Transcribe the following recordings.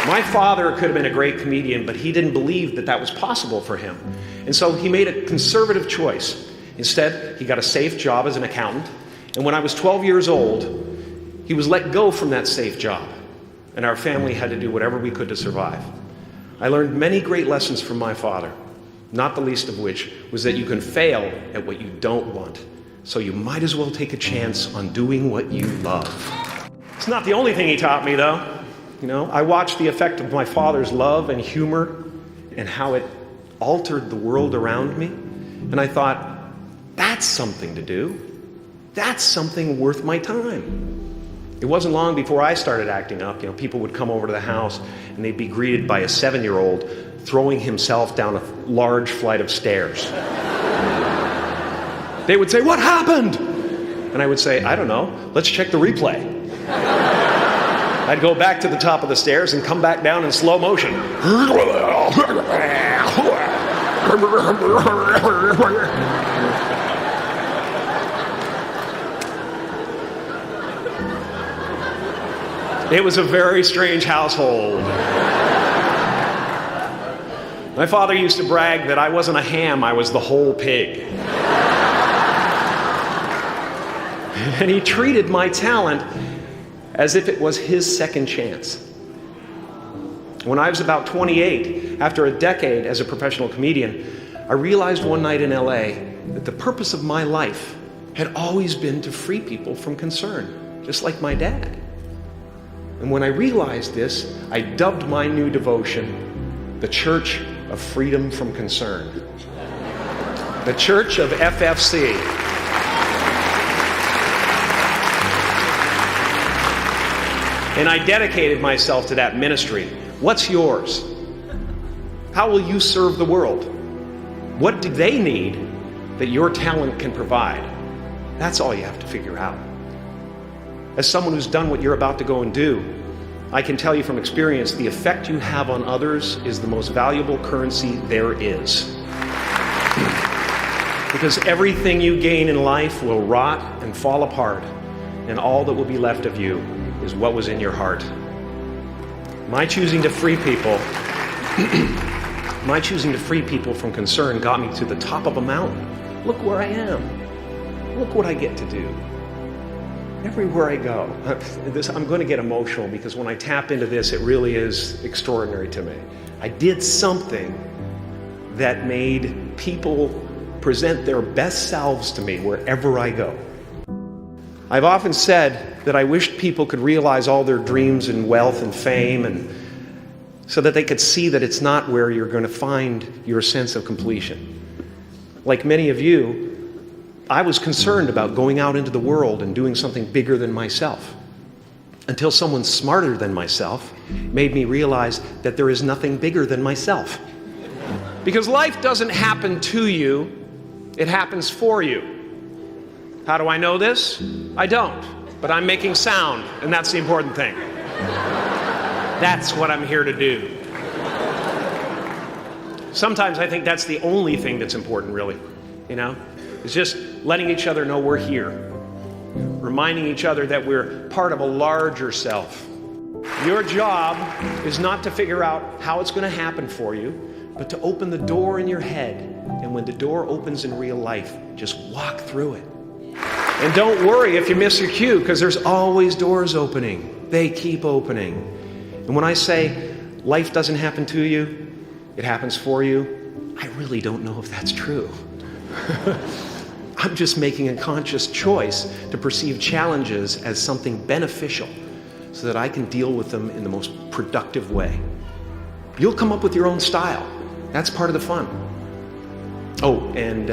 My father could have been a great comedian, but he didn't believe that that was possible for him. And so he made a conservative choice. Instead, he got a safe job as an accountant. And when I was 12 years old, he was let go from that safe job. And our family had to do whatever we could to survive. I learned many great lessons from my father, not the least of which was that you can fail at what you don't want. So you might as well take a chance on doing what you love. It's not the only thing he taught me, though. I watched the effect of my father's love and humor and how it altered the world around me. And I thought, that's something to do. That's something worth my time. It wasn't long before I started acting up. People would come over to the house and they'd be greeted by a 7-year-old throwing himself down a large flight of stairs. They would say, "What happened?" And I would say, "I don't know. Let's check the replay." I'd go back to the top of the stairs and come back down in slow motion. It was a very strange household. My father used to brag that I wasn't a ham, I was the whole pig. And he treated my talent as if it was his second chance. When I was about 28, after a decade as a professional comedian, I realized one night in LA that the purpose of my life had always been to free people from concern, just like my dad. And when I realized this, I dubbed my new devotion the Church of Freedom from Concern. The Church of FFC. And I dedicated myself to that ministry. What's yours? How will you serve the world? What do they need that your talent can provide? That's all you have to figure out. As someone who's done what you're about to go and do, I can tell you from experience, the effect you have on others is the most valuable currency there is. Because everything you gain in life will rot and fall apart, and all that will be left of you is what was in your heart. My choosing to free people from concern got me to the top of a mountain. Look where I am. Look what I get to do. Everywhere I go. I'm going to get emotional because when I tap into this, it really is extraordinary to me. I did something that made people present their best selves to me wherever I go. I've often said that I wished people could realize all their dreams and wealth and fame, and so that they could see that it's not where you're going to find your sense of completion. Like many of you, I was concerned about going out into the world and doing something bigger than myself, until someone smarter than myself made me realize that there is nothing bigger than myself. Because life doesn't happen to you, it happens for you. How do I know this? I don't, but I'm making sound, and that's the important thing. That's what I'm here to do. Sometimes I think that's the only thing that's important, really, It's just letting each other know we're here, reminding each other that we're part of a larger self. Your job is not to figure out how it's going to happen for you, but to open the door in your head, and when the door opens in real life, just walk through it. And don't worry if you miss your cue, because there's always doors opening. They keep opening. And when I say life doesn't happen to you, it happens for you, I really don't know if that's true. I'm just making a conscious choice to perceive challenges as something beneficial so that I can deal with them in the most productive way. You'll come up with your own style. That's part of the fun. Oh, and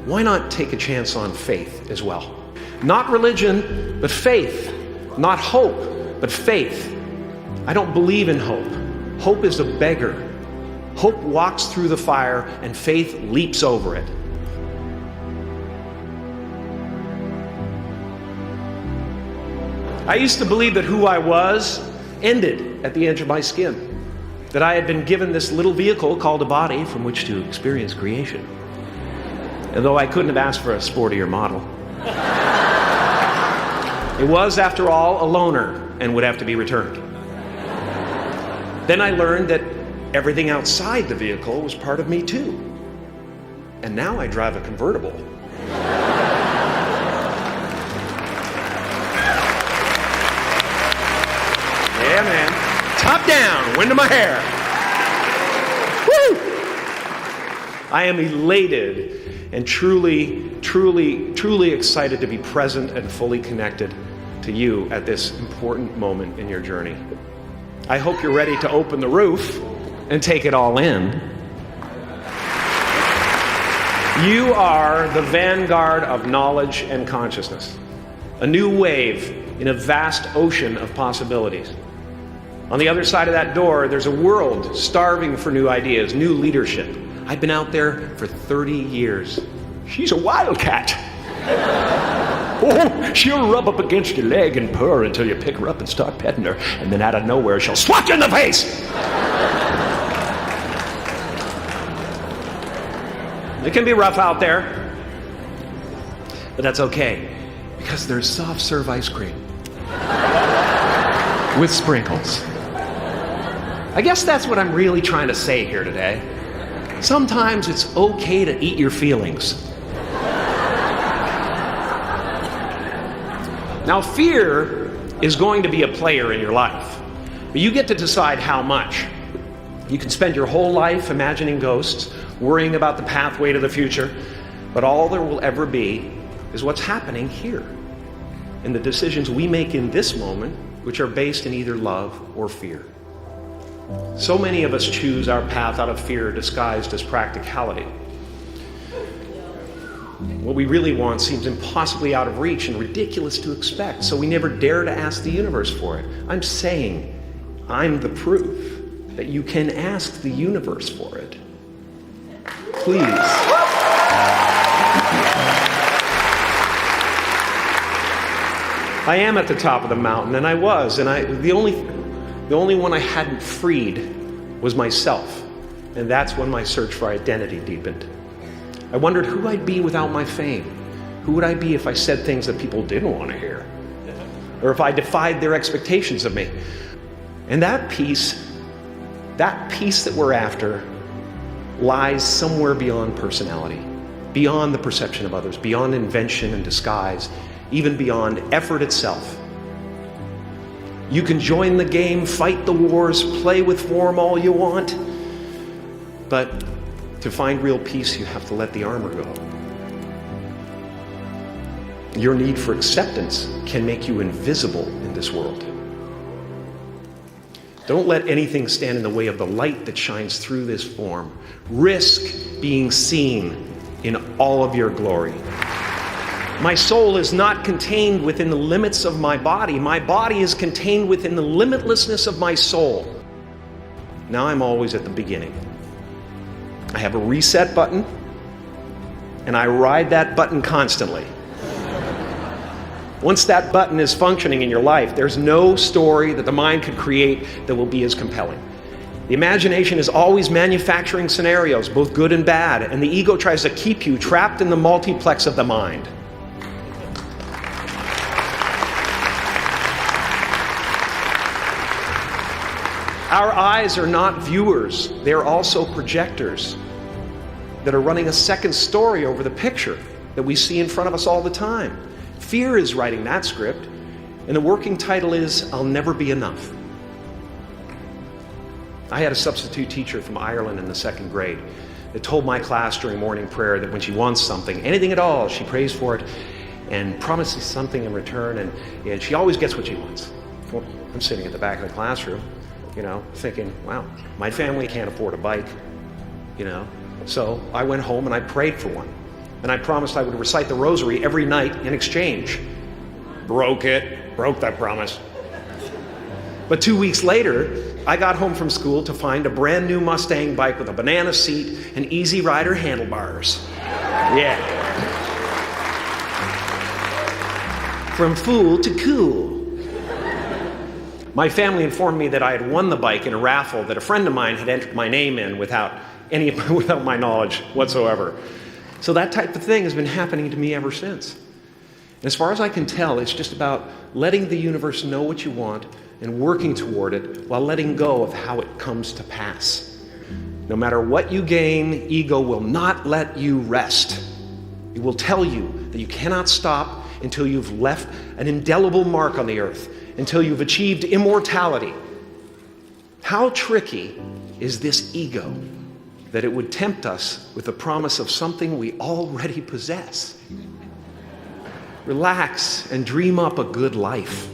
why not take a chance on faith as well? Not religion, but faith. Not hope, but faith. I don't believe in hope. Hope is a beggar. Hope walks through the fire, and faith leaps over it. I used to believe that who I was ended at the edge of my skin. That I had been given this little vehicle called a body from which to experience creation. And though I couldn't have asked for a sportier model, it was, after all, a loaner and would have to be returned. Then I learned that everything outside the vehicle was part of me too. And now I drive a convertible. Yeah, man. Top down, wind in my hair. Woo! I am elated and truly excited to be present and fully connected to you at this important moment in your journey. I hope you're ready to open the roof and take it all in. You are the vanguard of knowledge and consciousness, a new wave in a vast ocean of possibilities. On the other side of that door, there's a world starving for new ideas, new leadership. I've been out there for 30 years. She's a wildcat. Oh, she'll rub up against your leg and purr until you pick her up and start petting her, and then out of nowhere, she'll swat you in the face. It can be rough out there, but that's okay, because there's soft serve ice cream with sprinkles. I guess that's what I'm really trying to say here today. Sometimes it's okay to eat your feelings. Now, fear is going to be a player in your life, but you get to decide how much. You can spend your whole life imagining ghosts, worrying about the pathway to the future, but all there will ever be is what's happening here, and the decisions we make in this moment, which are based in either love or fear. So many of us choose our path out of fear disguised as practicality. What we really want seems impossibly out of reach and ridiculous to expect, so we never dare to ask the universe for it. I'm saying I'm the proof that you can ask the universe for it. Please. I am at the top of the mountain, and I was, and the only one I hadn't freed was myself, and that's when my search for identity deepened. I wondered who I'd be without my fame. Who would I be if I said things that people didn't want to hear? Or if I defied their expectations of me? And that peace that we're after lies somewhere beyond personality, beyond the perception of others, beyond invention and disguise, even beyond effort itself. You can join the game, fight the wars, play with form all you want, but to find real peace, you have to let the armor go. Your need for acceptance can make you invisible in this world. Don't let anything stand in the way of the light that shines through this form. Risk being seen in all of your glory. My soul is not contained within the limits of my body. My body is contained within the limitlessness of my soul. Now I'm always at the beginning. I have a reset button, and I ride that button constantly. Once that button is functioning in your life, there's no story that the mind could create that will be as compelling. The imagination is always manufacturing scenarios, both good and bad, and the ego tries to keep you trapped in the multiplex of the mind. Our eyes are not viewers, they're also projectors that are running a second story over the picture that we see in front of us all the time. Fear is writing that script, and the working title is, I'll Never Be Enough. I had a substitute teacher from Ireland in the 2nd grade that told my class during morning prayer that when she wants something, anything at all, she prays for it and promises something in return, and she always gets what she wants. Well, I'm sitting at the back of the classroom, thinking, wow, my family can't afford a bike, So I went home and I prayed for one. And I promised I would recite the rosary every night in exchange. Broke that promise. But 2 weeks later, I got home from school to find a brand new Mustang bike with a banana seat and Easy Rider handlebars. Yeah. From fool to cool. My family informed me that I had won the bike in a raffle that a friend of mine had entered my name in without my knowledge whatsoever. So that type of thing has been happening to me ever since. And as far as I can tell, it's just about letting the universe know what you want, and working toward it while letting go of how it comes to pass. No matter what you gain, ego will not let you rest. It will tell you that you cannot stop until you've left an indelible mark on the earth, until you've achieved immortality. How tricky is this ego that it would tempt us with the promise of something we already possess? Relax and dream up a good life.